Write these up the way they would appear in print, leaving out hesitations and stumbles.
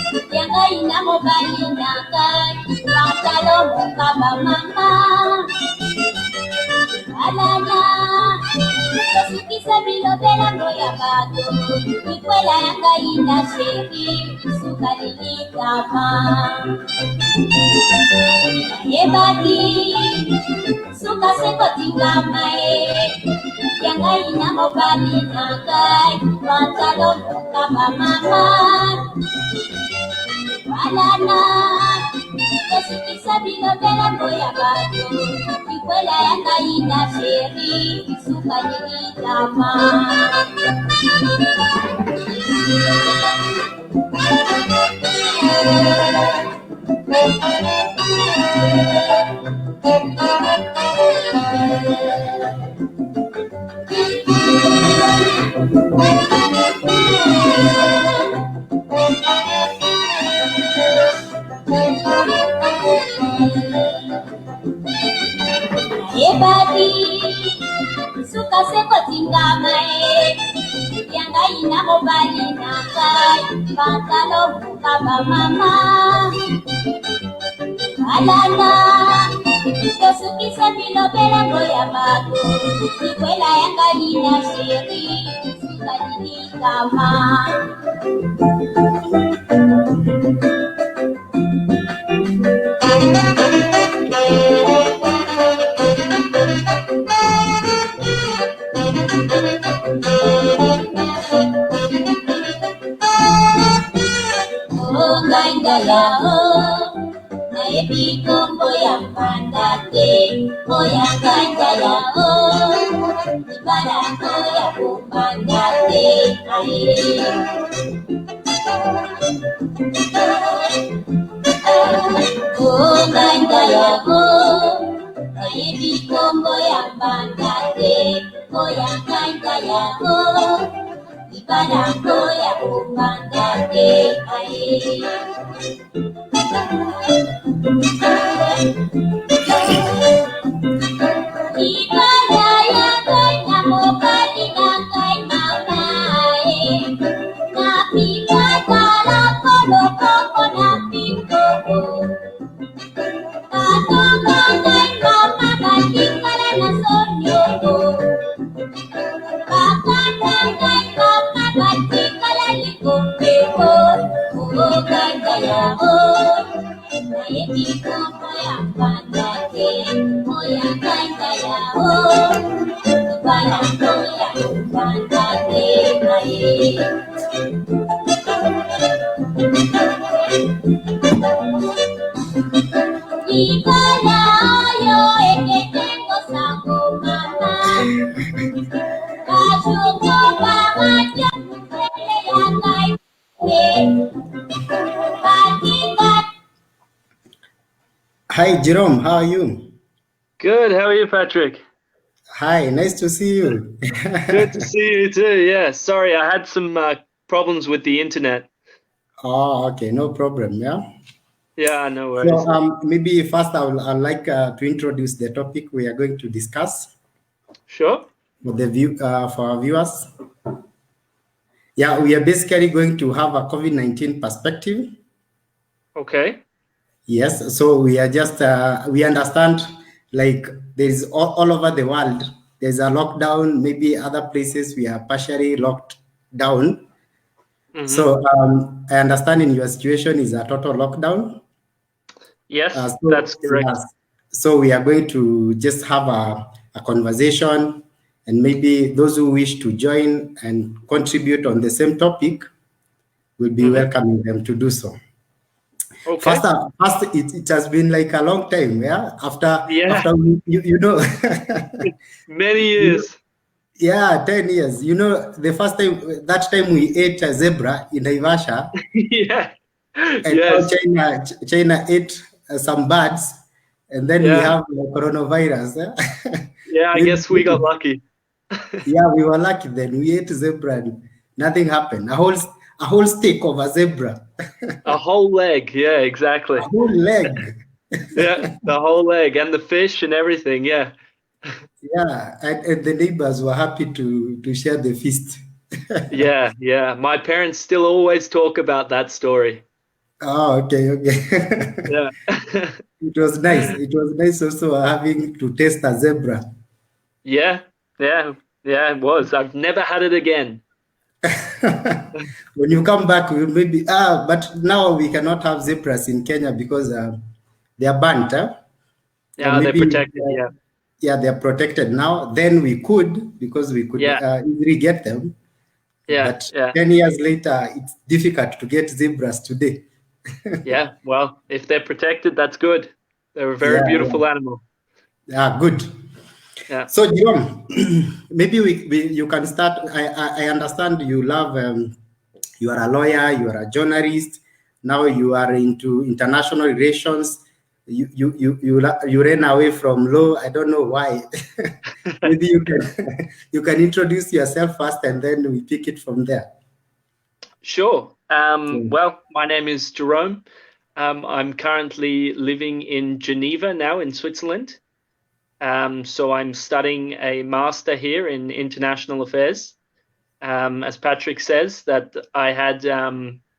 Yanga ina mobali nakai, pantalo mukaba mama. Alana, kasukisa bilobela ngoya bato. Ikwela yanga ina sheki, sukalili kama. Yebati, suka seko tingama Yanga ina mobali nakai, pantalo mukaba mama. Alana, kasukisa bilobela ngoya bato. Ikwela yanga ina sheri, sukalili kama. Ebadi, suka seko tingama Yanga ina mobali nakai, pantalo mukaba mama. Alana, kasukisa bilobela ngoya bato. Ikwela yanga ina sheri, sukalili kama. Oh, ganga ya oh, na ebi kombo ya pandate. Oh, ya ganga ya oh, ibala ko ya kumbandate. Oh, ganga ya oh, na ebi kombo ya pandate. Oh, ya ganga ya oh, ibala ko ya kumbandate. Ibala ya kai na mobali na kai mamae. Na pika kala kolo koko na piko. Katonga kai mama katikala na sonyo. Kakanda kai mama katikala likumpiko. Oh, ganga ya oh, na ebi kombo ya pandate. Oh, ya ganga ya oh, ibala ko ya pandate. Ibala yo eketengo sango mama. Kasuko pamaja mele ya kai. Hi, Jerome. How are you? Good. How are you, Patrick? Hi, nice to see you. Good to see you too. Yeah. Sorry, I had some problems with the internet. Oh, okay, no problem. Yeah. Yeah, no worries. So, maybe first I'd like to introduce the topic we are going to discuss Sure. for our viewers. Yeah, we are basically going to have a COVID-19 perspective. Okay. Yes, so we are just we understand like there's all over the world there's a lockdown. Maybe other places we are partially locked down. Mm-hmm. So I understand in your situation is a total lockdown. Yes, that's correct. Yes. So we are going to just have a conversation, and maybe those who wish to join and contribute on the same topic will be welcoming them to do so. Okay. First, it has been like a long time, yeah. After you know, many years. Yeah, 10 years. You know, the first time that time we ate a zebra in Naivasha. Yeah. And yes. now China ate some birds, and then we have coronavirus. Yeah, I guess we got lucky. Yeah, we were lucky then. We ate zebra and nothing happened. A whole steak of a zebra. A whole leg. Yeah, exactly. A whole leg. Yeah, the whole leg and the fish and everything. Yeah. Yeah, and the neighbors were happy to share the feast. Yeah. My parents still always talk about that story. Oh, okay, okay. Yeah. It was nice. It was nice also having to taste a zebra. Yeah, yeah, yeah, it was. I've never had it again. When you come back, we'll maybe but now we cannot have zebras in Kenya because they are banned. Huh? Yeah, they're Maybe protected. Yeah, yeah, they are protected now. Then we could because we could yeah, easily get them. yeah, But yeah, 10 years later, it's difficult to get zebras today. yeah. Well, if they're protected, that's good. They're a very Yeah, beautiful animal. yeah, good. Yeah. So, Jerome, maybe you can start. I understand you love, you are a lawyer, you are a journalist, now you are into international relations. You ran away from law. I don't know why. Maybe you can you can introduce yourself first, and then we pick it from there. Sure. Mm. Well, my name is Jerome. I'm currently living in Geneva now in Switzerland. So I'm studying a master here in international affairs. As Patrick says, that I had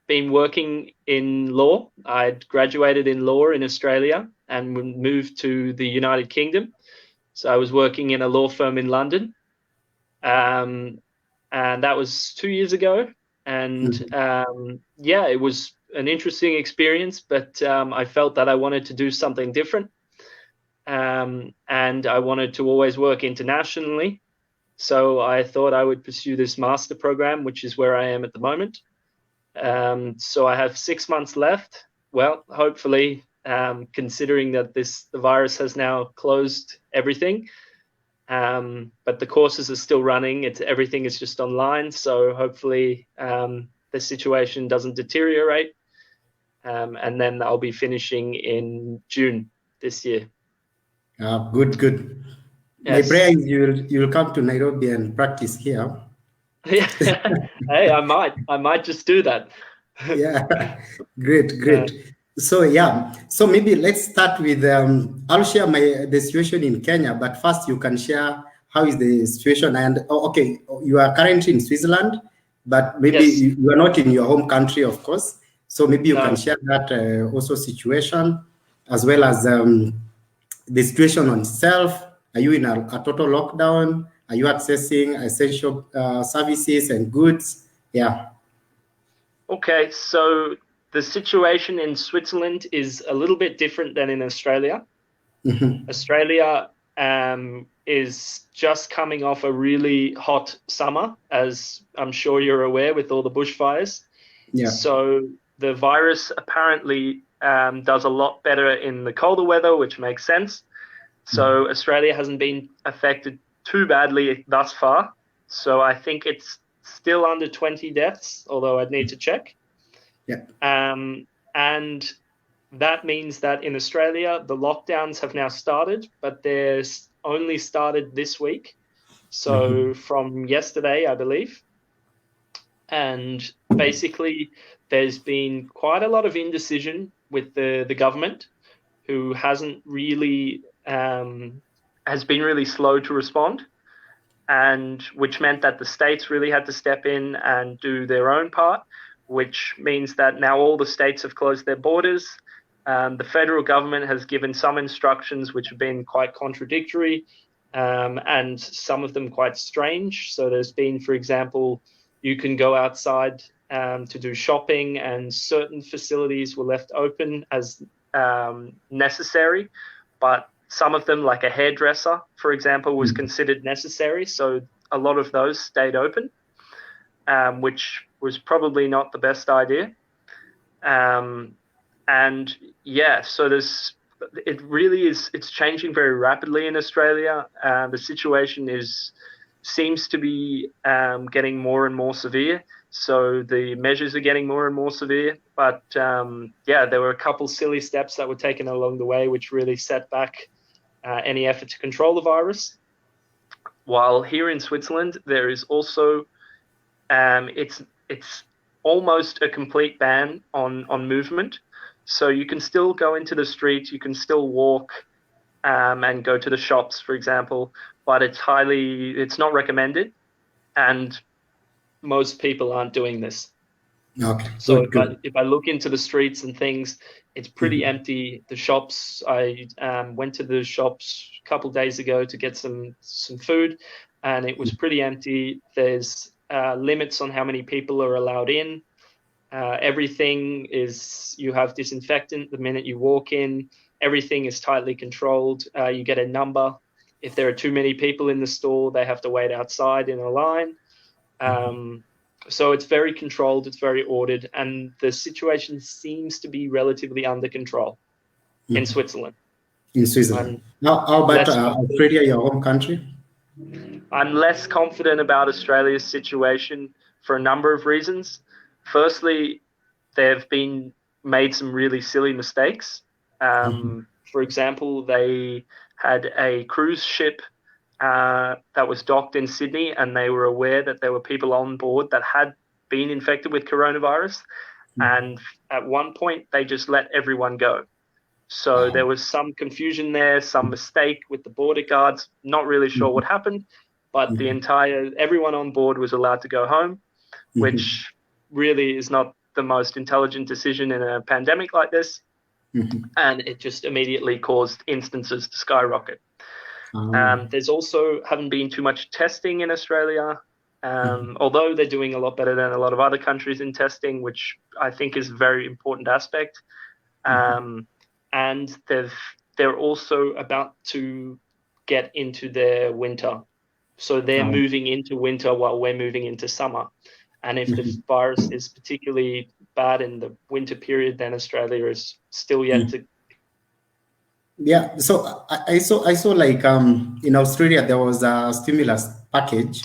been working in law. I'd graduated in law in Australia and moved to the United Kingdom. So I was working in a law firm in London. Um, and that was 2 years ago. And Mhm. yeah, it was an interesting experience, but I felt that I wanted to do something different. And I wanted to always work internationally. So I thought I would pursue this master program, which is where I am at the moment. So I have 6 months left. Well, hopefully, considering that the virus has now closed everything, but the courses are still running. Everything is just online. So hopefully, the situation doesn't deteriorate, and then I'll be finishing in June this year. Good, good. My prayer Yes. is you'll come to Nairobi and practice here. Yeah. Hey, I might just do that. Yeah, great, Yeah. great. So yeah, so maybe let's start with I'll share the situation in Kenya, but first you can share how is the situation. And okay, you are currently in Switzerland, but maybe Yes. you are not in your home country, of course. So maybe you can No. share that also situation, as well as the situation on itself. Are you in a total lockdown? Are you accessing essential services and goods? Yeah. Okay, so the situation in Switzerland is a little bit different than in Australia. Mhm. Australia is just coming off a really hot summer, as I'm sure you're aware, with all the bushfires. Yeah. So the virus apparently does a lot better in the colder weather, which makes sense. So Australia hasn't been affected too badly thus far. So I think it's still under 20 deaths, although I'd need to check. Yeah. And that means that in Australia, the lockdowns have now started, but they're only started this week. Mhm. So from yesterday, I believe. And basically, there's been quite a lot of indecision with the government, who hasn't really has been really slow to respond, and which meant that the states really had to step in and do their own part, which means that now all the states have closed their borders. The federal government has given some instructions which have been quite contradictory, and some of them quite strange. So there's been, for example, you can go outside to do shopping, and certain facilities were left open as necessary, but some of them, like a hairdresser, for example, was considered necessary. So a lot of those stayed open, which was probably not the best idea. Um, and yeah, so it really is, it's changing very rapidly in Australia. The situation seems to be getting more and more severe. So the measures are getting more and more severe. But yeah, there were a couple silly steps that were taken along the way, which really set back any effort to control the virus. While here in Switzerland, there is also it's almost a complete ban on movement. So you can still go into the streets, you can still walk and go to the shops, for example, but it's not recommended, and most people aren't doing this. Okay. So Good. if I look into the streets and things, it's pretty empty. The shops, I went to the shops a couple of days ago to get some food, and it was pretty empty. There's limits on how many people are allowed in. Everything is, you have disinfectant the minute you walk in. Everything is tightly controlled. You get a number. If there are too many people in the store, they have to wait outside in a line. So it's very controlled, it's very ordered, and the situation seems to be relatively under control in Switzerland. In Switzerland. How about Australia, your home country? I'm less confident about Australia's situation for a number of reasons. Firstly, they've been made some really silly mistakes. For example, they had a cruise ship that was docked in Sydney, and they were aware that there were people on board that had been infected with coronavirus. And at one point, they just let everyone go. So there was some confusion there, some mistake with the border guards. Not really sure what happened, but everyone on board was allowed to go home, which really is not the most intelligent decision in a pandemic like this. And it just immediately caused instances to skyrocket. There's also haven't been too much testing in Australia, although they're doing a lot better than a lot of other countries in testing, which I think is a very important aspect. And they're also about to get into their winter. So they're moving into winter while we're moving into summer. And if the virus is particularly bad in the winter period, then Australia is still yet to. Yeah, so I saw like in Australia there was a stimulus package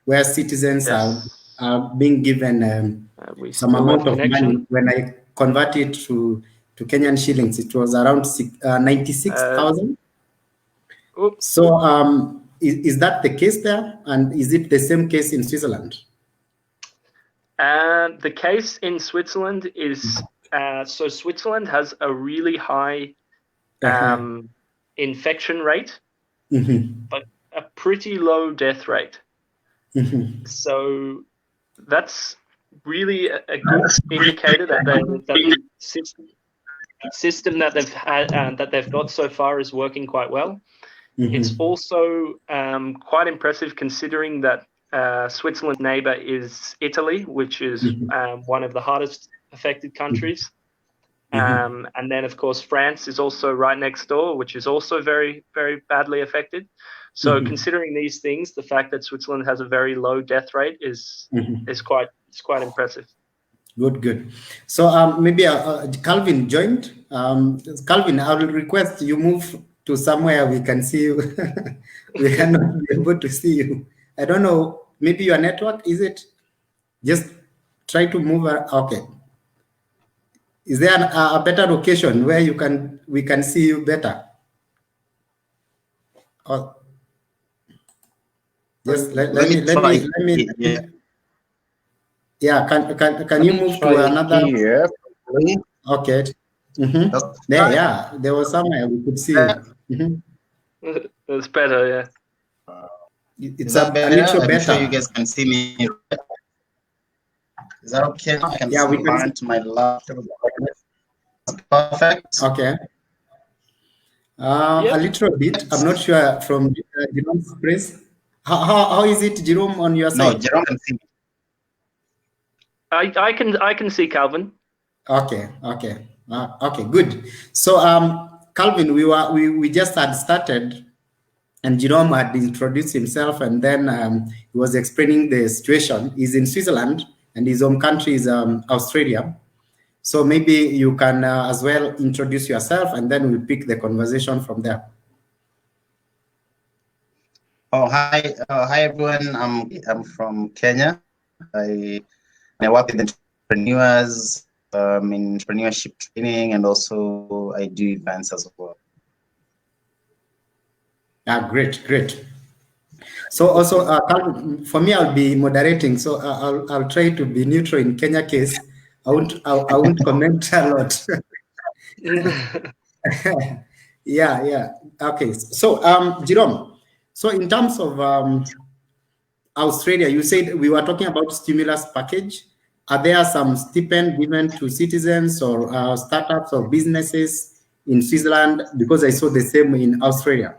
where citizens are being given some amount of money. When I convert it to Kenyan shillings, it was around 96,000. So is that the case there, and is it the same case in Switzerland? The case in Switzerland is so Switzerland has a really high infection rate, but a pretty low death rate. So that's really a good indicator that the system that they've had that they've got so far is working quite well. It's also quite impressive considering that Switzerland's neighbor is Italy, which is one of the hardest affected countries. And then, of course, France is also right next door, which is also very, very badly affected. So considering these things, the fact that Switzerland has a very low death rate is quite impressive. Good. So maybe Calvin joined. Calvin, I will request you move to somewhere we can see you. We cannot be able to see you. I don't know. Maybe your network, is it? Just try to move. Okay. Is there a better location where we can see you better? Just let me. Yeah. Can you move to another? Here, okay. There was somewhere we could see you. That's better, yeah. It's a little better. I'm sure you guys can see me. Is that okay? I can we can to my laptop. Perfect. Okay. A little bit. I'm not sure from Jerome's place. How is it, Jerome, on your side? No, Jerome can see me. I can see Calvin. Okay. Good. So Calvin, we just had started, and Jerome had introduced himself, and then he was explaining the situation. He's in Switzerland, and his home country is Australia. So maybe you can as well introduce yourself, and then we'll pick the conversation from there. Oh, hi everyone. I'm from Kenya. I work with entrepreneurs in entrepreneurship training, and also I do events as well. Great. So also, for me, I'll be moderating. So I'll try to be neutral in Kenya case. I won't comment a lot. Yeah. Okay. So Jerome, so in terms of Australia, you said we were talking about stimulus package, are there some stipend given to citizens or startups or businesses in Switzerland? Because I saw the same in Australia.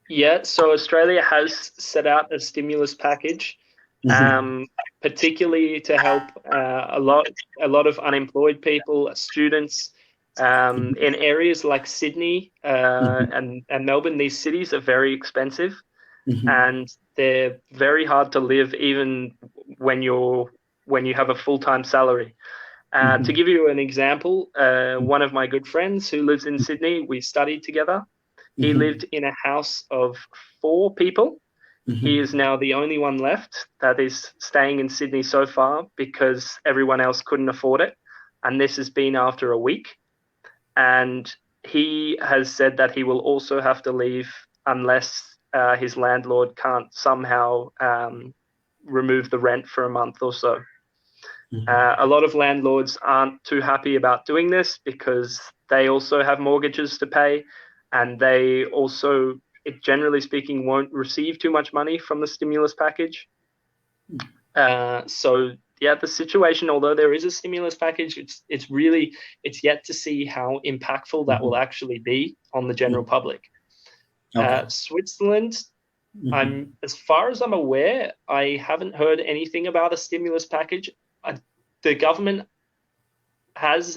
Yeah, so Australia has set out a stimulus package, particularly to help a lot of unemployed people, students, in areas like Sydney and Melbourne. These cities are very expensive, and they're very hard to live even when you have a full-time salary. To give you an example, one of my good friends who lives in Sydney, we studied together. He lived in a house of 4 people. He is now the only one left that is staying in Sydney so far because everyone else couldn't afford it. And this has been after a week. And he has said that he will also have to leave unless his landlord can't somehow remove the rent for a month or so. A lot of landlords aren't too happy about doing this because they also have mortgages to pay, and they also, generally speaking, won't receive too much money from the stimulus package. So yeah, the situation, although there is a stimulus package, it's yet to see how impactful that will actually be on the general public. Okay. Switzerland, as far as I'm aware, I haven't heard anything about a stimulus package. The government has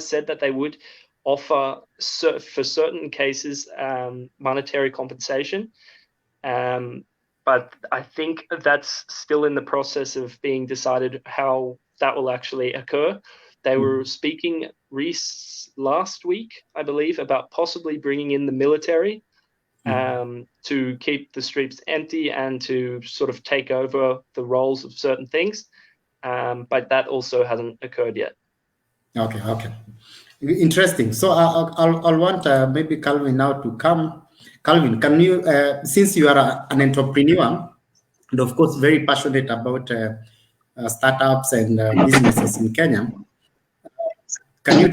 said that they would offer for certain cases monetary compensation, but I think that's still in the process of being decided how that will actually occur. They were speaking last week, I believe, about possibly bringing in the military to keep the streets empty and to sort of take over the roles of certain things. But that also hasn't occurred yet. Okay. Interesting. So I'll want maybe Calvin now to come. Calvin, can you, since you are an entrepreneur and of course very passionate about startups and businesses in Kenya, can you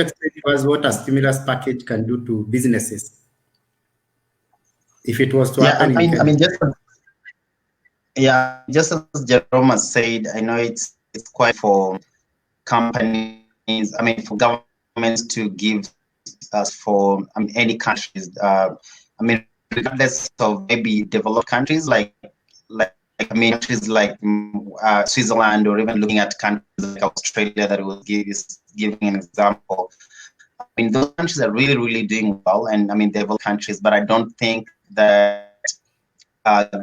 explain to us what a stimulus package can do to businesses if it was to happen in Kenya? Just as Jerome has said, I know it's quite for companies, for governments to give us for any countries. Regardless of maybe developed countries countries like Switzerland, or even looking at countries like Australia that will giving an example. Those countries are really, really doing well, and developed countries, but I don't think that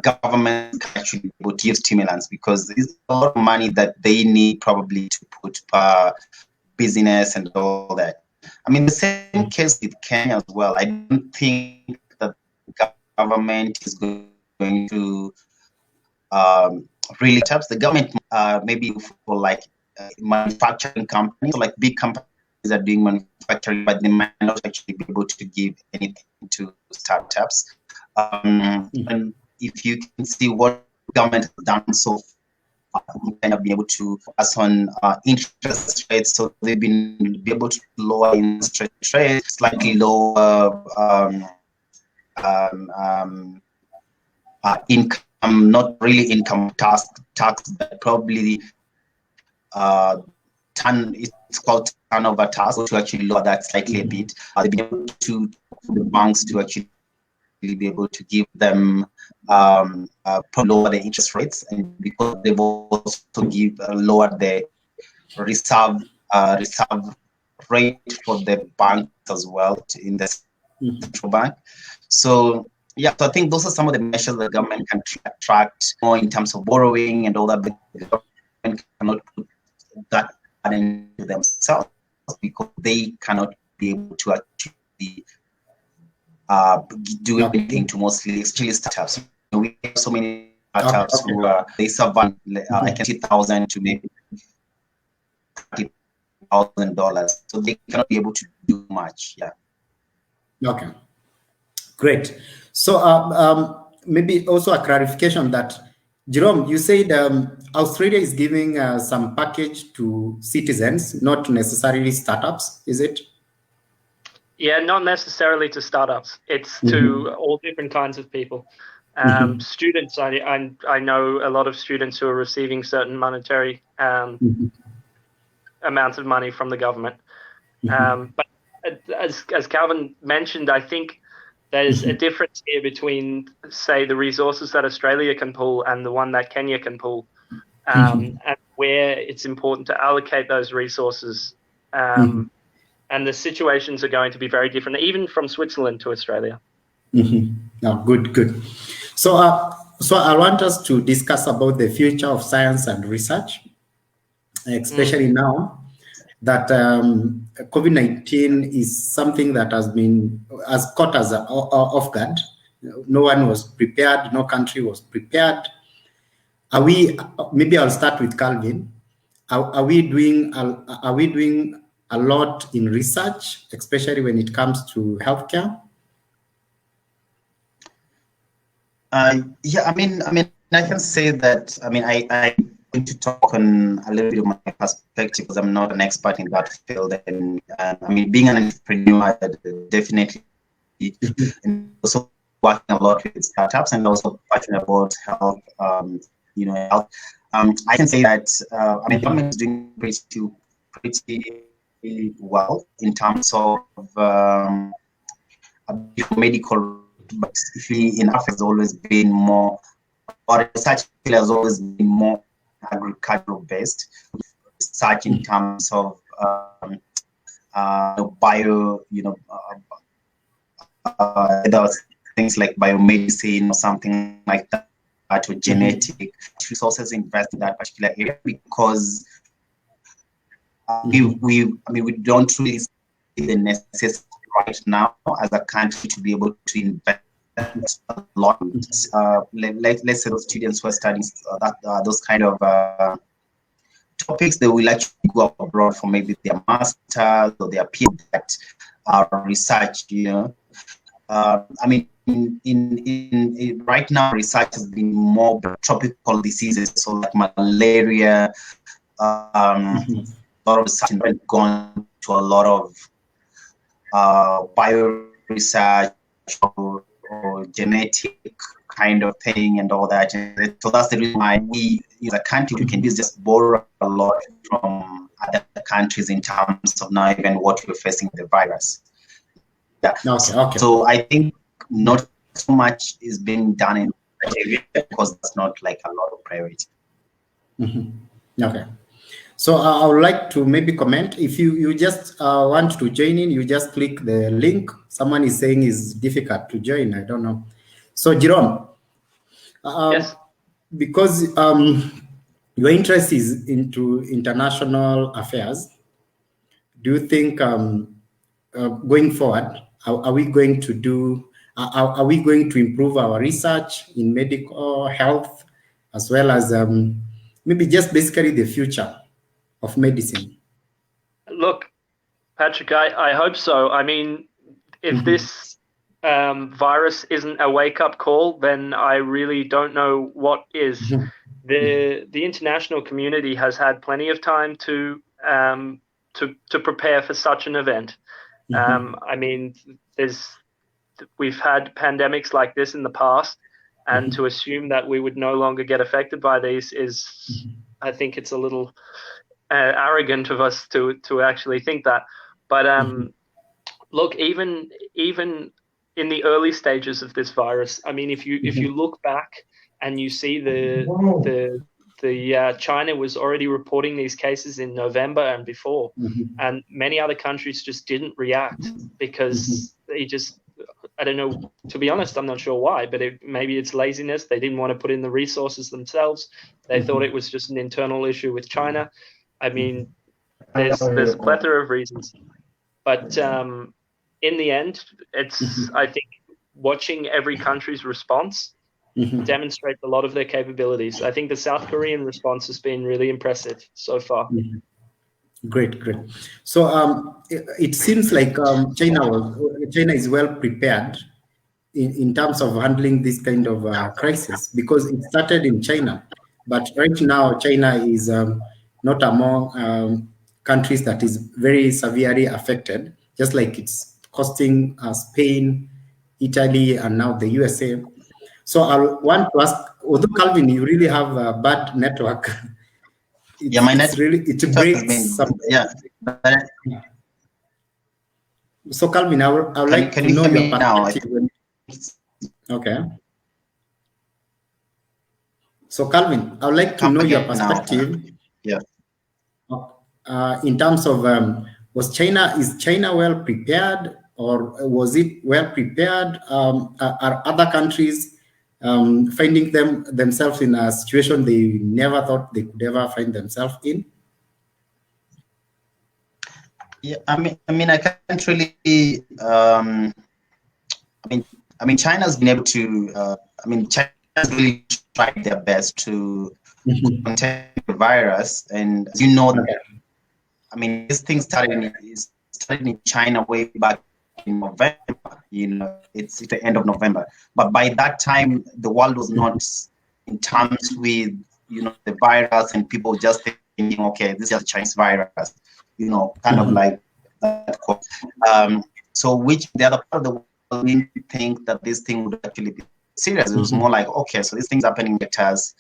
government can actually give stimulants, because there's a lot of money that they need probably to put per business and all that. The same case with Kenya as well. I don't think that the government is going to really touch the government. Maybe for manufacturing companies, like big companies that are doing manufacturing, but they might not actually be able to give anything to startups. And if you can see what government has done so far, kind of be able to pass on interest rates, so they've been able to lower interest rates, slightly lower income, not really income tax, but probably it's called turnover tax, to actually lower that slightly a bit. They've been able to the banks to actually be able to give them lower the interest rates, and because they've also lowered the reserve rate for the bank as well in the central bank. So I think those are some of the measures the government can attract more in terms of borrowing and all that, but the government cannot put that into themselves because they cannot be able to actually do anything to mostly startups. We have so many startups who they survive like $50,000 to maybe $30,000, so they cannot be able to do much. Okay, great. So maybe also a clarification that, Jerome, you said Australia is giving some package to citizens, not necessarily startups, is it? Yeah, not necessarily to startups. It's to all different kinds of people. Students, I know a lot of students who are receiving certain monetary amounts of money from the government. But as Calvin mentioned, I think there's a difference here between, say, the resources that Australia can pull and the one that Kenya can pull, and where it's important to allocate those resources. And the situations are going to be very different, even from Switzerland to Australia. Oh, good. So, so I want us to discuss about the future of science and research, especially now that COVID-19 is something that has caught us off guard. No one was prepared. No country was prepared. Are we? Maybe I'll start with Calvin. Are we doing a lot in research, especially when it comes to healthcare? Yeah, I mean, I can say that. I mean, I'm going to talk on a little bit of my perspective because I'm not an expert in that field, and I mean, being an entrepreneur, definitely, and also working a lot with startups, and also passionate about health. Health. I can say that I mean, government is doing pretty well in terms of medical. But in Africa, has always been more, or research has always been more agricultural based. Research in terms of bio, things like biomedicine or something like that, or genetic resources invest in that particular area because we don't really see the necessity right now as a country to be able to invest a lot. Let's say those students who are studying those kind of topics, they will actually go abroad for maybe their masters or their PhD that are research. I mean, in right now, research has been more tropical diseases, so like malaria. A lot of research has gone to a lot of bio research or genetic kind of thing and all that. And so that's the reason why we, as a country, we can just borrow a lot from other countries in terms of now even what we're facing the virus. Yeah. Okay. So I think not so much is being done in that area because it's not like a lot of priority. Okay. So I would like to maybe comment. If you just want to join in, you just click the link. Someone is saying it's difficult to join. I don't know. So Jerome, yes. Because your interest is into international affairs, do you think going forward, are we going to improve our research in medical health as well as maybe just basically the future of medicine? Look, Patrick, I hope so. I mean, if this virus isn't a wake-up call, then I really don't know what is. The international community has had plenty of time to prepare for such an event. I mean, we've had pandemics like this in the past, and to assume that we would no longer get affected by these is, I think it's a little arrogant of us to actually think that. But look, even in the early stages of this virus, I mean, if you look back and you see the China was already reporting these cases in November and before, and many other countries just didn't react because they just, I don't know, to be honest, I'm not sure why, but maybe it's laziness. They didn't want to put in the resources themselves. They thought it was just an internal issue with China. I mean, there's a plethora of reasons, but in the end, it's I think watching every country's response demonstrates a lot of their capabilities. I think the South Korean response has been really impressive so far. Great. So it seems like China is well prepared in terms of handling this kind of crisis because it started in China, but right now China is not among countries that is very severely affected, just like it's costing Spain, Italy, and now the USA. So I want to ask, although Calvin, you really have a bad network. Yeah, my network really, it breaks. Yeah. So Calvin, I would like to know your perspective. Okay. So Calvin, I would like to know your perspective. Yeah. In terms of is China well prepared, or was it well prepared? Are other countries finding themselves in a situation they never thought they could ever find themselves in? Yeah, I mean, I can't really. I mean, China's been able to. China's really tried their best to contain the virus, and as you know, I mean, this thing started in China way back in November. You know, it's the end of November, but by that time, the world was not in terms with the virus, and people just thinking, okay, this is just a Chinese virus. Kind of like that. So which the other part of the world didn't think that this thing would actually be serious. It was more like, okay, so this thing's happening at us.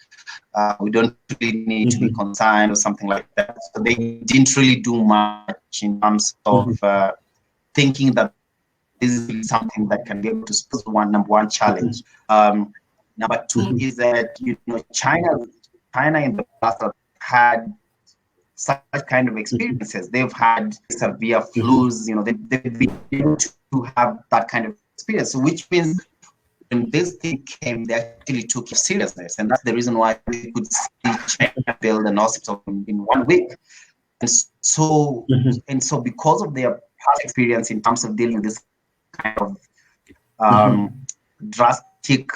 We don't really need to be concerned or something like that. So they didn't really do much in terms of thinking that this is something that can be able to solve number one challenge. Number two is that China in the past have had such kind of experiences. They've had severe flus. They've been able to have that kind of experience. So which means when this thing came, they actually took it seriousness, and that's the reason why we could see China build an hospital in 1 week. And so because of their past experience in terms of dealing with this kind of drastic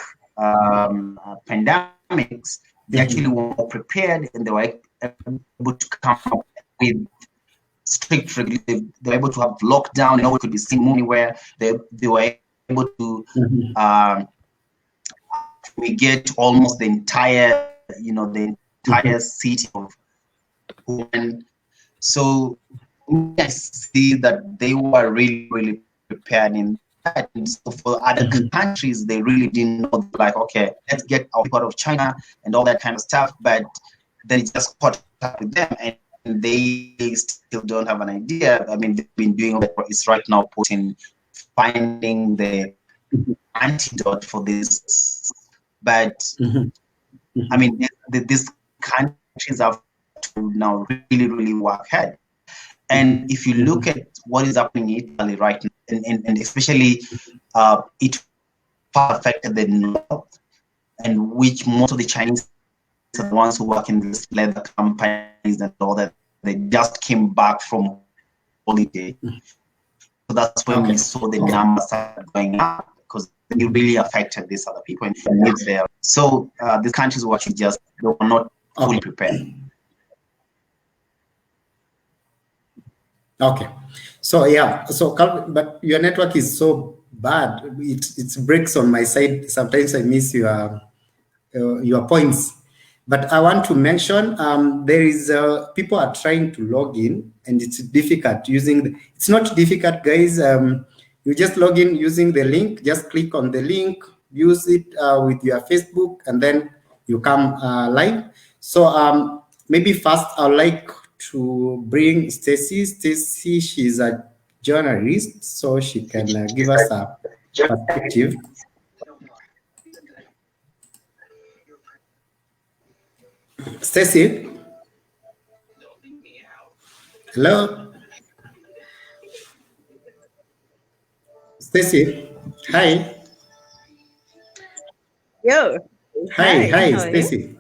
pandemics, they actually were more prepared, and they were able to come up with strict regulations. They were able to have lockdown. It could be seen anywhere. They were able to we get almost the entire city of Wuhan. So I see that they were really, really prepared in that. And so for other countries, they really didn't know, like, okay, let's get our people out of China and all that kind of stuff. But then it just caught up with them, and they still don't have an idea. I mean, they've been doing what is right now, finding the antidote for this. But I mean, these countries have to now really, really work hard. And if you look at what is happening in Italy right now, and especially it affected the north, and which most of the Chinese are the ones who work in these leather companies and all that, they just came back from holiday. So that's when we saw the numbers start going up, because it really affected these other people and lives there. So these countries were actually they were not fully prepared. Okay, so yeah, but your network is so bad; it breaks on my side. Sometimes I miss your points. But I want to mention there is people are trying to log in, and it's difficult using. It's not difficult, guys. You just log in using the link. Just click on the link, use it with your Facebook, and then you come live. So maybe first I'd like to bring Stacy. Stacy, she's a journalist, so she can give us a perspective. Stacy? Hello? Stacy? Hi. Yo. Hi, Stacy.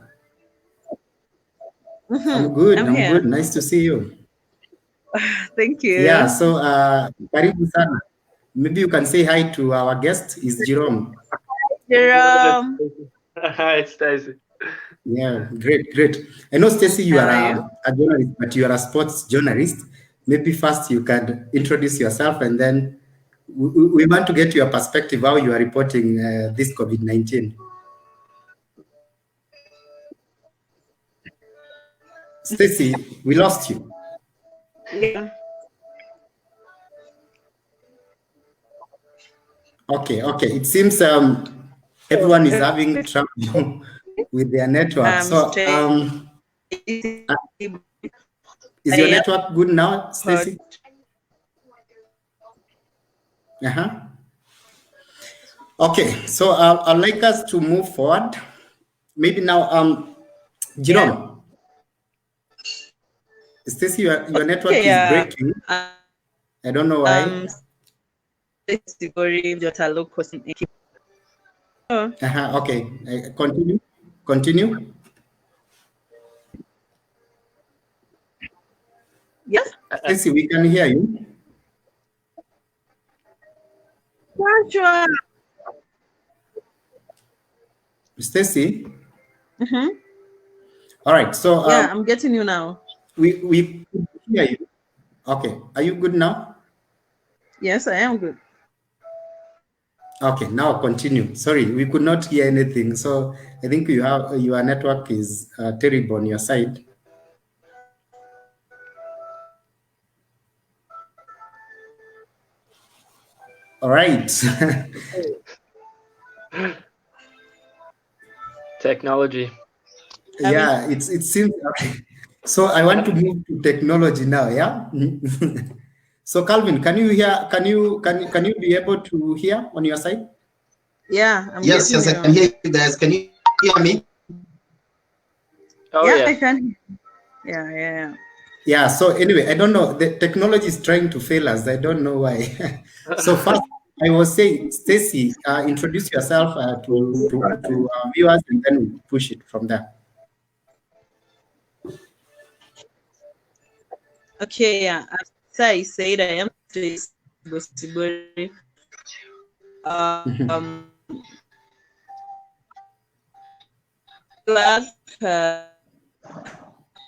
I'm good. I'm good. Nice to see you. Thank you. Yeah, so karibu sana. Maybe you can say hi to our guest, is Jerome. Jerome. Hi, Stacy. Yeah, great. I know, Stacy, you are a journalist, but you are a sports journalist. Maybe first you can introduce yourself, and then we want to get your perspective how you are reporting this COVID-19. Stacy, we lost you. Yeah. Okay. It seems everyone is having trouble with their network. So, is your network good now, Stacy? Okay, so I'd like us to move forward. Maybe now, Jerome. Stacy, your network is breaking. I don't know why. Okay, continue. Yes. Stacy, we can hear you. Sure. Stacy. All right. So yeah, I'm getting you now. We hear you. Okay. Are you good now? Yes, I am good. Okay. Now continue. Sorry, we could not hear anything. So I think your network is terrible on your side. All right. Technology. Yeah, it seems okay. So I want to move to technology now. Yeah. So Calvin, can you hear? Can you be able to hear on your side? Yeah. Yes, I can hear you guys. Can you hear me? Oh yeah, yeah. I can. Yeah. Yeah. So anyway, I don't know. The technology is trying to fail us. I don't know why. So first, I was saying, Stacy, introduce yourself to viewers, and then we push it from there. Okay. Yeah. As I said, I am Stacy Bosibori.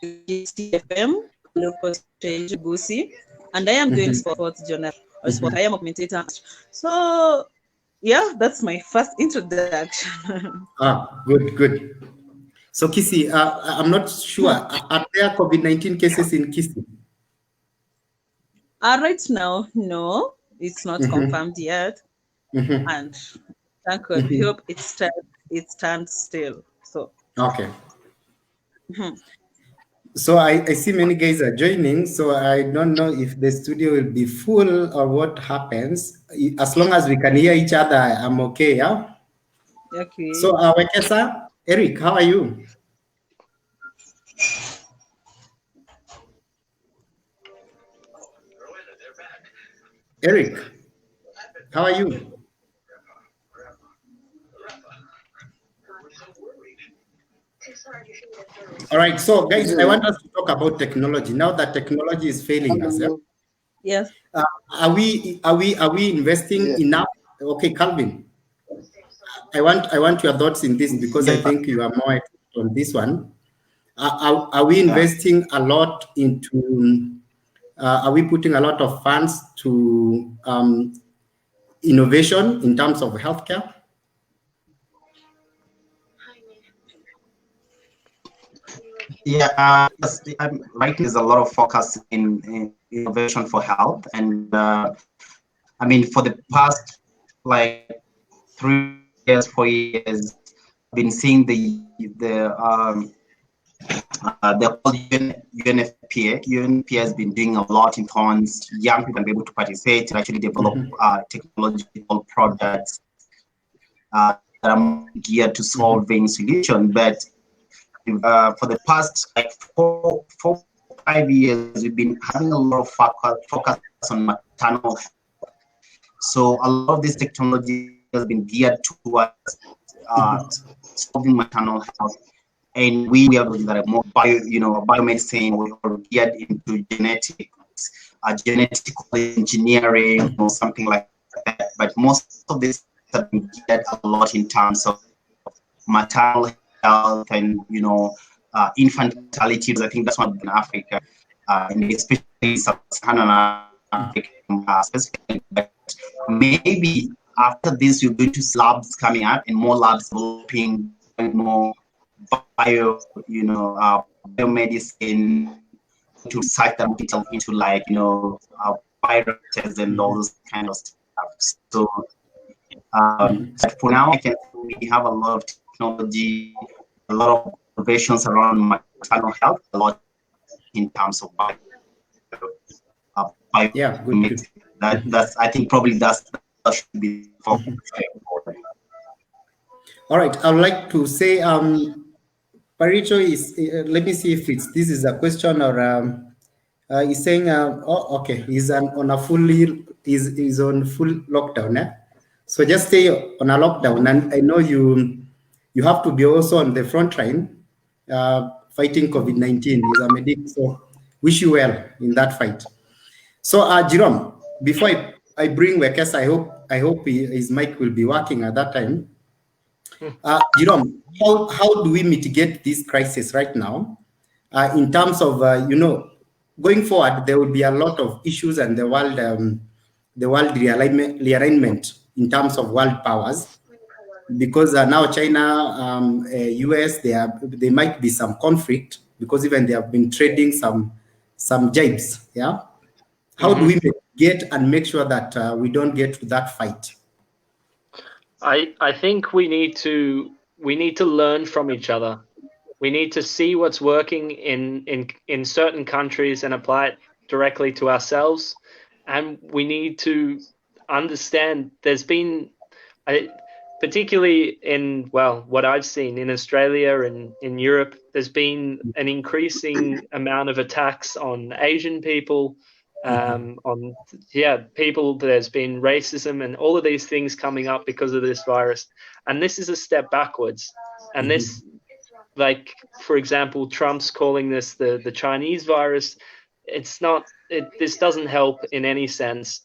GCFM, local stage Busi, and I am doing sports journal or sport. I am a commentator. So yeah, that's my first introduction. Good. So Kisi, I'm not sure. Are there COVID-19 cases in Kisi? Right now, no, it's not confirmed yet, and thank God, we hope it stands still. So okay. So I see many guys are joining, so I don't know if the studio will be full or what happens. As long as we can hear each other, I'm okay, yeah? Okay. So Wekesa, Eric, how are you? Eric, how are you? All right, so guys, I want us to talk about technology. Now that technology is failing us, Yes. Are we investing enough? Okay, Calvin, I want your thoughts in this because I think you are more on this one. Are we investing a lot into? Are we putting a lot of funds to innovation in terms of healthcare? Yeah, right. There's a lot of focus in innovation for health, and I mean, for the past like 3 years, 4 years, I've been seeing the whole UNFPA. UNFPA has been doing a lot in terms young people can be able to participate and actually develop technological products that are geared to solving solutions. But for the past like 4 or 5 years, we've been having a lot of focus on maternal health. So a lot of this technology has been geared towards solving maternal health, and we are looking at more biomedicine or geared into genetics, genetical engineering or something like that. But most of this has been geared a lot in terms of maternal health and infant mortality. I think that's one in Africa, and especially Sub-Saharan Africa specifically. But maybe after this, you're going to see labs coming up and more labs developing more biomedicine to cite them into like viruses and all those kind of stuff. So But for now, I can say we have a lot of technology, a lot of innovations around maternal health, a lot in terms of Yeah, good. That's I think probably that should be the focus. All right, I would like to say, Paricho is. Let me see if this is a question or he's saying. Oh, okay, he's on a he's on full lockdown. So just stay on a lockdown, and I know you have to be also on the front line fighting COVID-19. He's a medic, so wish you well in that fight. So, Jerome, before I bring Wekesa, I hope his mic will be working at that time. Jerome, how do we mitigate this crisis right now? In terms of going forward, there will be a lot of issues and the world realignment in terms of world powers, because now China, US, there might be some conflict because even they have been trading some jibes. Yeah. How do we get and make sure that we don't get to that fight? I think we need to learn from each other. We need to see what's working in certain countries and apply it directly to ourselves. And we need to understand there's been, particularly in, well, what I've seen in Australia and in Europe, there's been an increasing amount of attacks on Asian people, people. There's been racism and all of these things coming up because of this virus. And this is a step backwards. And this, like, for example, Trump's calling this the Chinese virus. It's not, this doesn't help in any sense.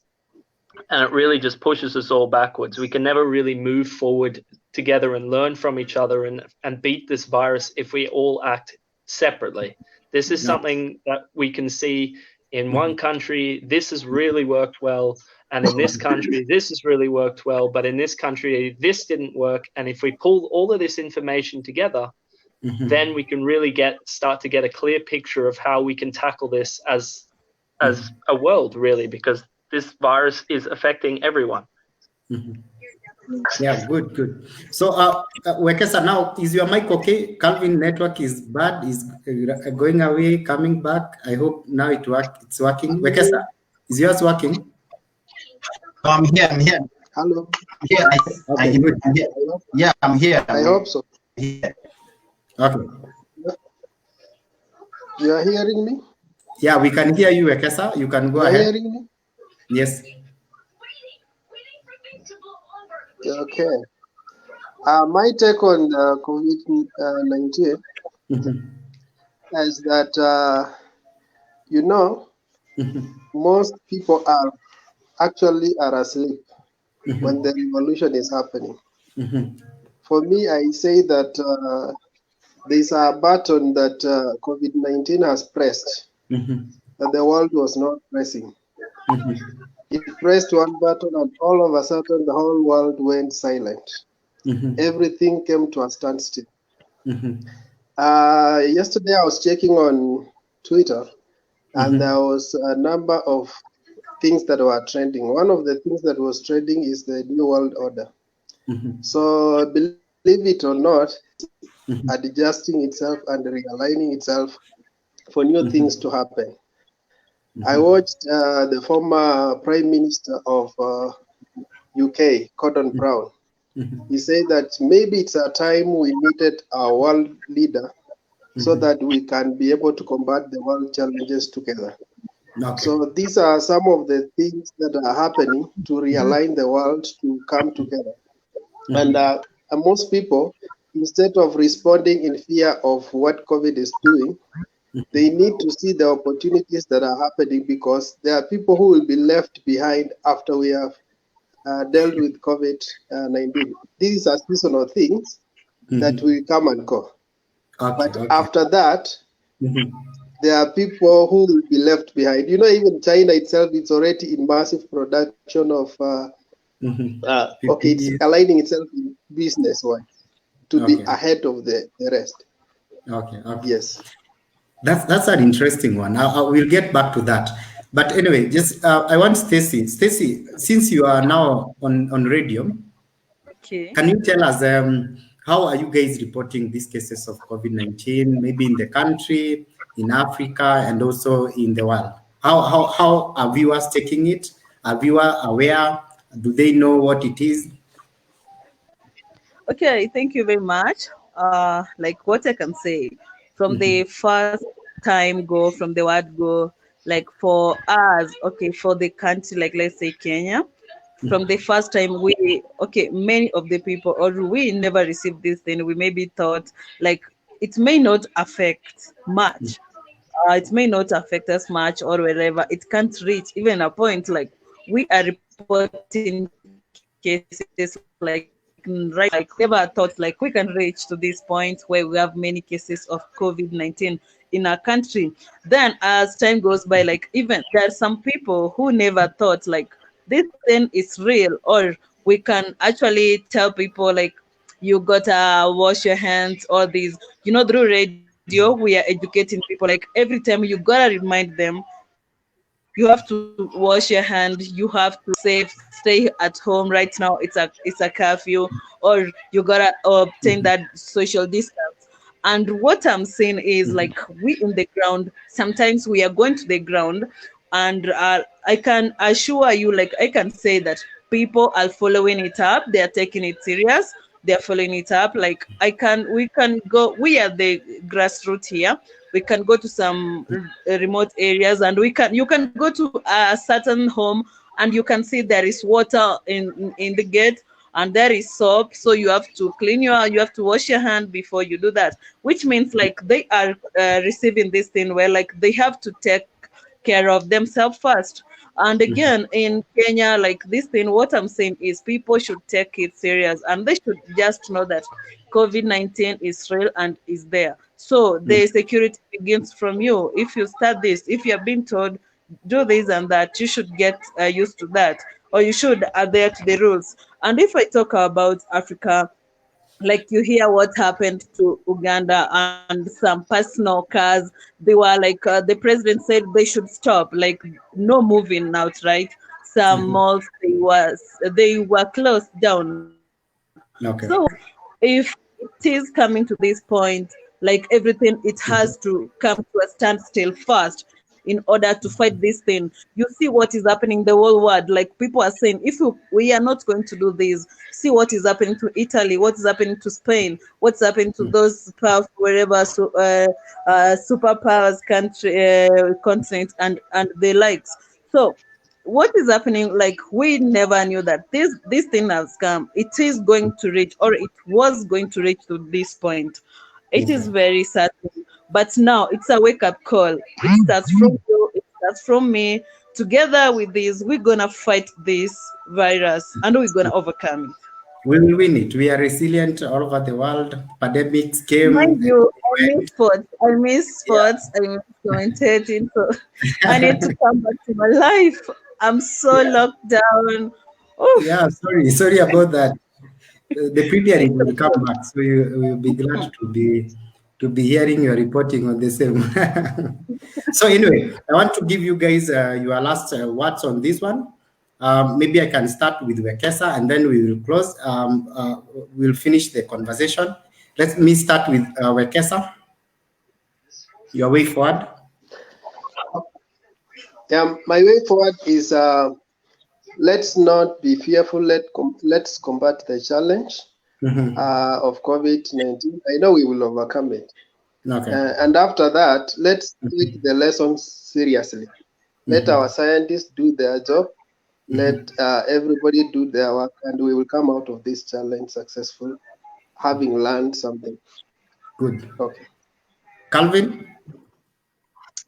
And it really just pushes us all backwards. We can never really move forward together and learn from each other and beat this virus if we all act separately. This is something that we can see in one country. This has really worked well. And in this country, this has really worked well. But in this country, this didn't work. And if we pull all of this information together, then we can really start to get a clear picture of how we can tackle this as a world, really, because this virus is affecting everyone. Yeah, good. So, Wekesa, now, is your mic okay? Calvin, network is bad, is going away, coming back. I hope now it's working. Wekesa, is yours working? I'm here. Hello. I'm here. I'm here. Yeah, I'm here. I hope so. Yeah. Okay. You are hearing me? Yeah, we can hear you, Wekesa. You can go ahead. Hearing me? Yes. Okay. My take on COVID-19 is that, most people are asleep when the revolution is happening. For me, I say that there's a button that COVID-19 has pressed that the world was not pressing. It pressed one button and all of a sudden the whole world went silent. Everything came to a standstill. Yesterday I was checking on Twitter and there was a number of things that were trending. One of the things that was trending is the New World Order. So believe it or not, adjusting itself and realigning itself for new things to happen. I watched the former Prime Minister of UK, Gordon Brown. He said that maybe it's a time we needed a world leader so that we can be able to combat the world challenges together. Okay. So these are some of the things that are happening to realign the world to come together. And most people, instead of responding in fear of what COVID is doing, they need to see the opportunities that are happening, because there are people who will be left behind after we have dealt with COVID-19. These are seasonal things that will come and go. But after that, there are people who will be left behind. Even China itself, it's already in massive production of, it's aligning itself in business-wise to be ahead of the rest. Okay. Yes. That's an interesting one. I will get back to that. But anyway, just I want Stacy. Stacy, since you are now on radio, Okay. Can you tell us how are you guys reporting these cases of COVID-19, maybe in the country, in Africa, and also in the world? How are viewers taking it? Are viewers aware? Do they know what it is? Okay, thank you very much. Like what I can say, from the first time go, from the word go, like for us, okay, for the country, like let's say Kenya, from the first time many of the people, or we never received this thing, we maybe thought like it may not affect much. It may not affect us much or wherever. It can't reach even a point like we are reporting cases like right, like never thought like we can reach to this point where we have many cases of COVID-19 in our country. Then as time goes by, like even there are some people who never thought like this thing is real, or we can actually tell people like you gotta wash your hands, all these, through radio we are educating people like every time you gotta remind them you have to wash your hand, you have to stay at home. Right now it's a curfew, or you gotta obtain that social distance. And what I'm saying is like we in the ground, sometimes we are going to the ground, and I can assure you, like I can say that people are following it up, they are taking it serious, they're following it up. Like we can go, we are the grassroots here, we can go to some remote areas, and you can go to a certain home, and you can see there is water in the gate, and there is soap, so you have to you have to wash your hand before you do that, which means like they are receiving this thing where like they have to take care of themselves first. And again, in Kenya, like this thing, what I'm saying is people should take it serious, and they should just know that COVID-19 is real and is there. So the security begins from you. If you start this, if you're being told do this and that, you should get used to that, or you should adhere to the rules. And if I talk about Africa, like you hear what happened to Uganda and some personal cars, they were like the president said they should stop, like no moving out, right? Some malls, they were closed down. So Okay. if it is coming to this point, like everything, it has to come to a standstill first in order to fight this thing. You see what is happening in the whole world. Like people are saying, if we are not going to do this, see what is happening to Italy, what is happening to Spain, what's happening to those powerful wherever, so superpowers country, continents, and the likes. So what is happening, like we never knew that this thing has come, it is going to reach, or it was going to reach to this point. It is very sad, but now it's a wake-up call. It starts from you, it starts from me. Together with this, we're gonna fight this virus, and we're gonna overcome it. We will win it. We are resilient all over the world. Pandemics came Mind and you, I miss went. sports. I miss sports. I miss commentating. So I need to come back to my life. I'm so Yeah, locked down. Oof. yeah. Sorry about that. The Premier League It's will come okay. back, so you will be glad to be hearing your reporting on the same. So anyway, I want to give you guys your last words on this one. Maybe I can start with Wekesa, and then we will close. We'll finish the conversation. Let me start with Wekesa. Your way forward. Yeah, my way forward is let's not be fearful. Let's combat the challenge of COVID-19. I know we will overcome it. Okay. And after that, let's take the lessons seriously. Let our scientists do their job. Let everybody do their work, and we will come out of this challenge successful, having learned something. Good. Okay. Calvin,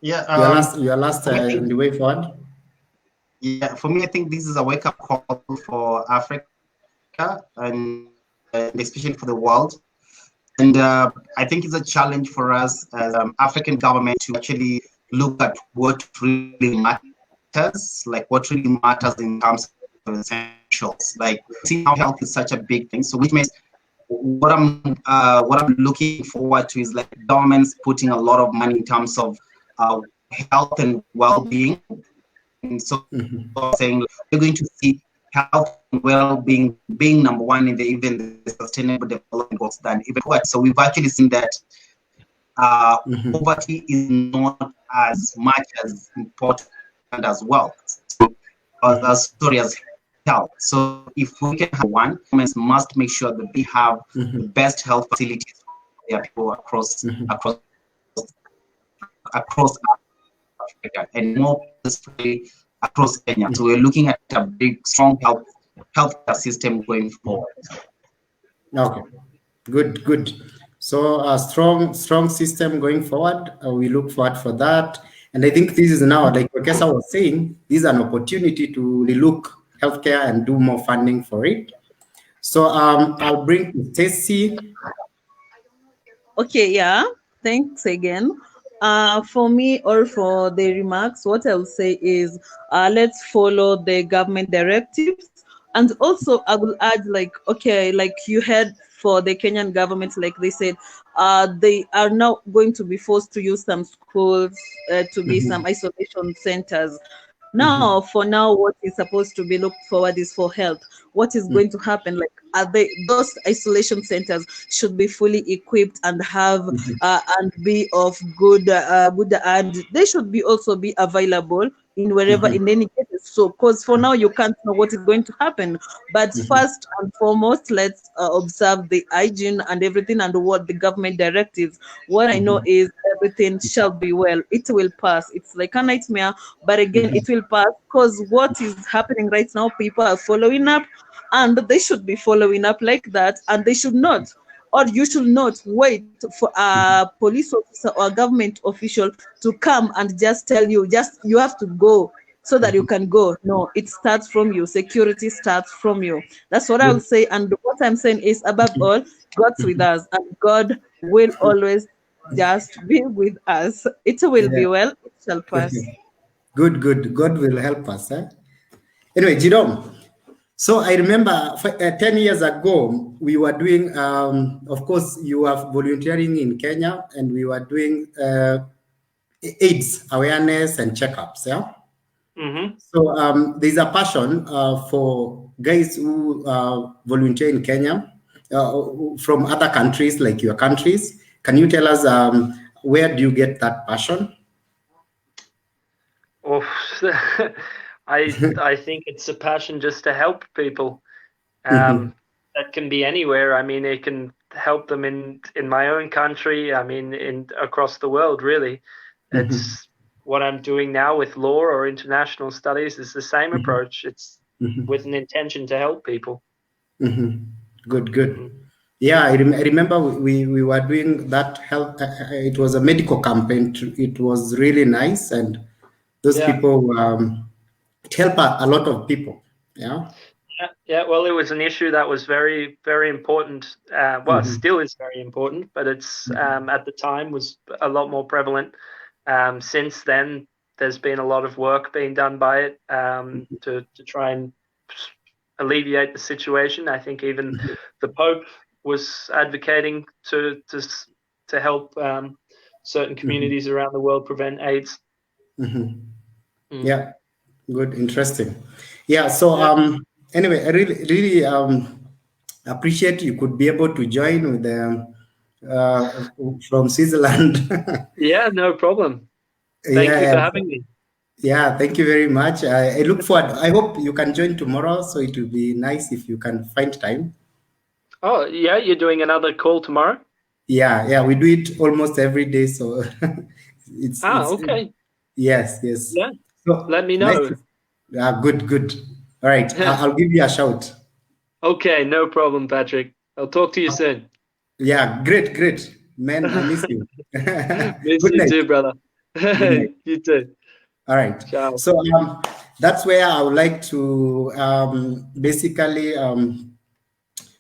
Yeah. your last I in think, the way forward. yeah. For me, I think this is a wake-up call for Africa and especially for the world. And I think it's a challenge for us as African government to actually look at what really matters, like what really matters in terms of essentials. Like, see how health is such a big thing. So, which means what I'm looking forward to is like governments putting a lot of money in terms of health and well-being. And so saying we're going to see health and well-being being number one in the even the sustainable development goals than even what. So we've actually seen that poverty is not as much as important as wealth. So, as health. So if we can have one, governments must make sure that they have the best health facilities for their people across Africa and more specifically across Kenya. So we're looking at a big, strong healthcare system going forward. Okay, good. So a strong system going forward. We look forward for that. And I think this is now, like Professor was saying, this is an opportunity to relook healthcare and do more funding for it. So I'll bring Stacy. Okay, yeah. Thanks again. For me or for the remarks, what I'll say is let's follow the government directives. And also I will add, like, okay, like you heard for the Kenyan government, like they said, they are now going to be forced to use some schools to be some isolation centers. Now, for now, what is supposed to be looked forward is for health. What is going to happen? Like, those isolation centers should be fully equipped and have and be of good, and they should be also be available in wherever in any cases. So, because for now you can't know what is going to happen. But first and foremost, let's observe the hygiene and everything and what the government directives. What I know is everything shall be well. It will pass. It's like a nightmare, but again, it will pass, because what is happening right now, people are following up, and they should be following up like that, and they should not, or you should not wait for a police officer or a government official to come and just tell you, you have to go so that you can go. No, it starts from you. Security starts from you. That's what I will say. And what I'm saying is, above all, God's with us, and God will always just be with us. It will be well. It shall pass. Good. God will help us. Anyway, Jerome. So I remember 10 years ago, we were doing, of course, you were volunteering in Kenya, and we were doing AIDS awareness and checkups. Yeah. So there's a passion for guys who volunteer in Kenya from other countries, like your countries. Can you tell us where do you get that passion? Oh, I think it's a passion just to help people. That can be anywhere. I mean, it can help them in my own country. I mean, across the world, really. It's what I'm doing now with law or international studies is the same approach. It's with an intention to help people. Good. Yeah, I remember we were doing that health. It was a medical campaign. It was really nice, and those people it helped a lot of people. Yeah. Well, it was an issue that was very, very important. Well, still is very important, but it's at the time was a lot more prevalent. Since then, there's been a lot of work being done by it to try and alleviate the situation. I think even the Pope was advocating to help certain communities around the world prevent AIDS. Yeah, good, interesting. Yeah, so anyway, I really appreciate you could be able to join with them from Switzerland. Yeah, no problem. Thank you for having me. Yeah, thank you very much. I look forward. I hope you can join tomorrow, so it will be nice if you can find time. Oh, yeah, you're doing another call tomorrow? Yeah, we do it almost every day, so it's okay. Yes. Yeah, so let me know. Nice good. All right, I'll give you a shout. Okay, no problem, Patrick. I'll talk to you soon. Yeah, great. Man, I miss you. Miss you too, brother. You too. All right. Ciao. So that's where I would like to basically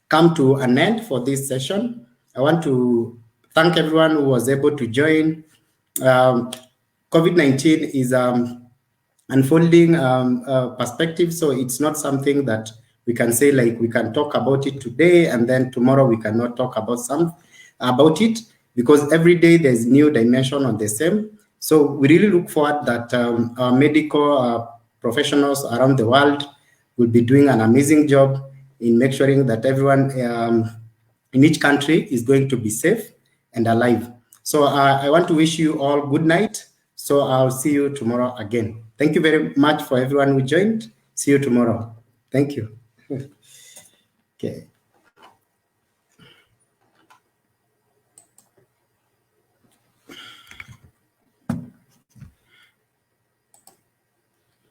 come to an end for this session. I want to thank everyone who was able to join. COVID-19 is unfolding perspective, so it's not something that we can say like we can talk about it today and then tomorrow we cannot talk about it, because every day there's new dimension on the same. So we really look forward that our medical professionals around the world will be doing an amazing job in making sure that everyone in each country is going to be safe and alive. So I want to wish you all good night. So I'll see you tomorrow again. Thank you very much for everyone who joined. See you tomorrow. Thank you. Okay.